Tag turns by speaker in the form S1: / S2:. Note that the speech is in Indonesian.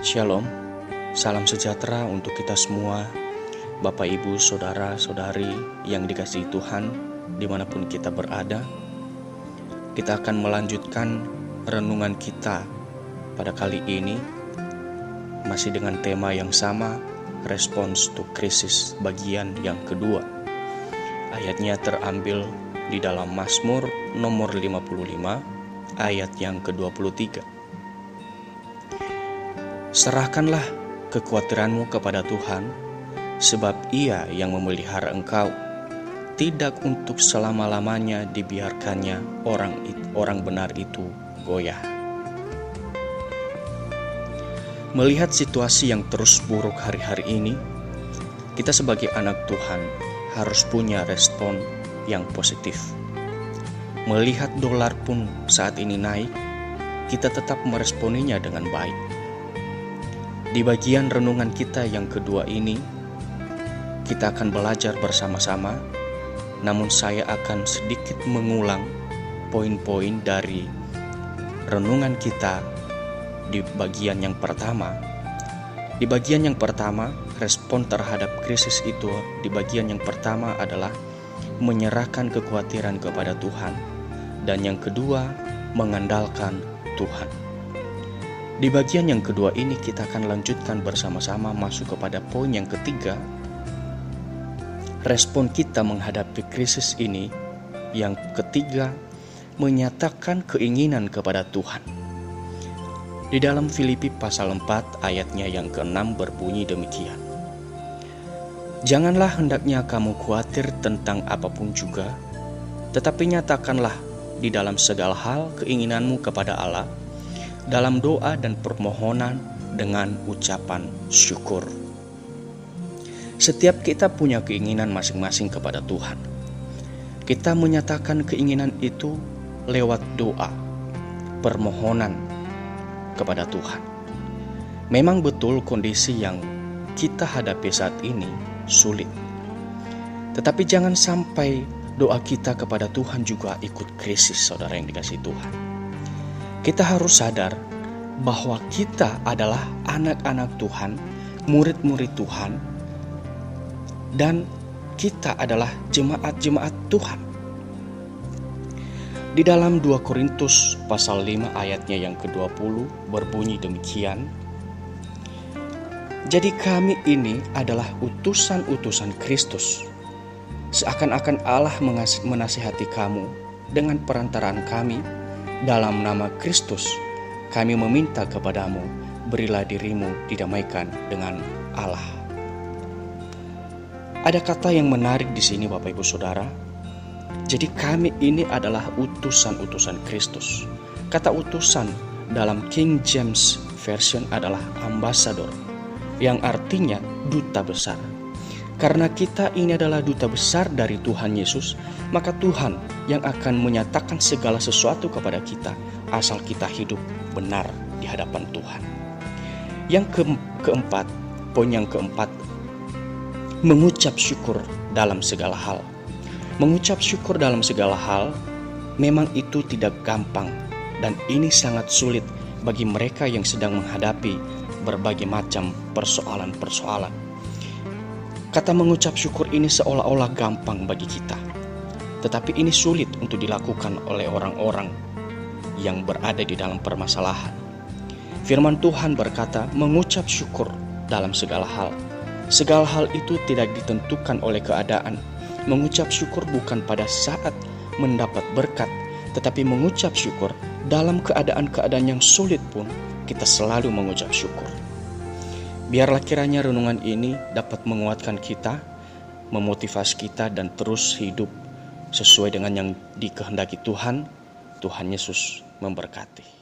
S1: Shalom, salam sejahtera untuk kita semua, Bapak, Ibu, Saudara, Saudari yang dikasihi Tuhan dimanapun kita berada. Kita akan melanjutkan renungan kita pada kali ini, masih dengan tema yang sama, Response to Crisis bagian yang kedua. Ayatnya terambil di dalam Mazmur nomor 55, ayat yang ke-23. Serahkanlah kekhawatiranmu kepada Tuhan, sebab Ia yang memelihara engkau. Tidak untuk selama-lamanya dibiarkannya orang benar itu goyah. Melihat situasi yang terus buruk hari-hari ini, kita sebagai anak Tuhan harus punya respon yang positif. Melihat dolar pun saat ini naik, kita tetap meresponinya dengan baik. Di bagian renungan kita yang kedua ini, kita akan belajar bersama-sama, namun saya akan sedikit mengulang poin-poin dari renungan kita di bagian yang pertama. Di bagian yang pertama, respon terhadap krisis itu di bagian yang pertama adalah menyerahkan kekhawatiran kepada Tuhan, dan yang kedua, mengandalkan Tuhan. Di bagian yang kedua ini kita akan lanjutkan bersama-sama masuk kepada poin yang ketiga. Respon kita menghadapi krisis ini yang ketiga, menyatakan keinginan kepada Tuhan. Di dalam Filipi pasal 4 ayatnya yang ke-6 berbunyi demikian. Janganlah hendaknya kamu khawatir tentang apapun juga, tetapi nyatakanlah di dalam segala hal keinginanmu kepada Allah, dalam doa dan permohonan dengan ucapan syukur. Setiap kita punya keinginan masing-masing kepada Tuhan. Kita menyatakan keinginan itu lewat doa, permohonan kepada Tuhan. Memang betul kondisi yang kita hadapi saat ini sulit. Tetapi jangan sampai doa kita kepada Tuhan juga ikut krisis, saudara yang dikasihi Tuhan. Kita harus sadar bahwa kita adalah anak-anak Tuhan, murid-murid Tuhan, dan kita adalah jemaat-jemaat Tuhan. Di dalam 2 Korintus pasal 5 ayatnya yang ke-20 berbunyi demikian. Jadi kami ini adalah utusan-utusan Kristus. Seakan-akan Allah menasihati kamu dengan perantaraan kami. Dalam nama Kristus, kami meminta kepadamu, berilah dirimu didamaikan dengan Allah. Ada kata yang menarik di sini, Bapak Ibu Saudara. Jadi kami ini adalah utusan-utusan Kristus. Kata utusan dalam King James Version adalah ambassador, yang artinya duta besar. Karena kita ini adalah duta besar dari Tuhan Yesus, maka Tuhan yang akan menyatakan segala sesuatu kepada kita asal kita hidup benar di hadapan Tuhan. Yang keempat, poin yang keempat, mengucap syukur dalam segala hal. Mengucap syukur dalam segala hal memang itu tidak gampang, dan ini sangat sulit bagi mereka yang sedang menghadapi berbagai macam persoalan-persoalan. Kata mengucap syukur ini seolah-olah gampang bagi kita, tetapi ini sulit untuk dilakukan oleh orang-orang yang berada di dalam permasalahan. Firman Tuhan berkata, mengucap syukur dalam segala hal. Segala hal itu tidak ditentukan oleh keadaan. Mengucap syukur bukan pada saat mendapat berkat, tetapi mengucap syukur dalam keadaan-keadaan yang sulit pun kita selalu mengucap syukur. Biarlah kiranya renungan ini dapat menguatkan kita, memotivasi kita, dan terus hidup sesuai dengan yang dikehendaki Tuhan. Tuhan Yesus memberkati.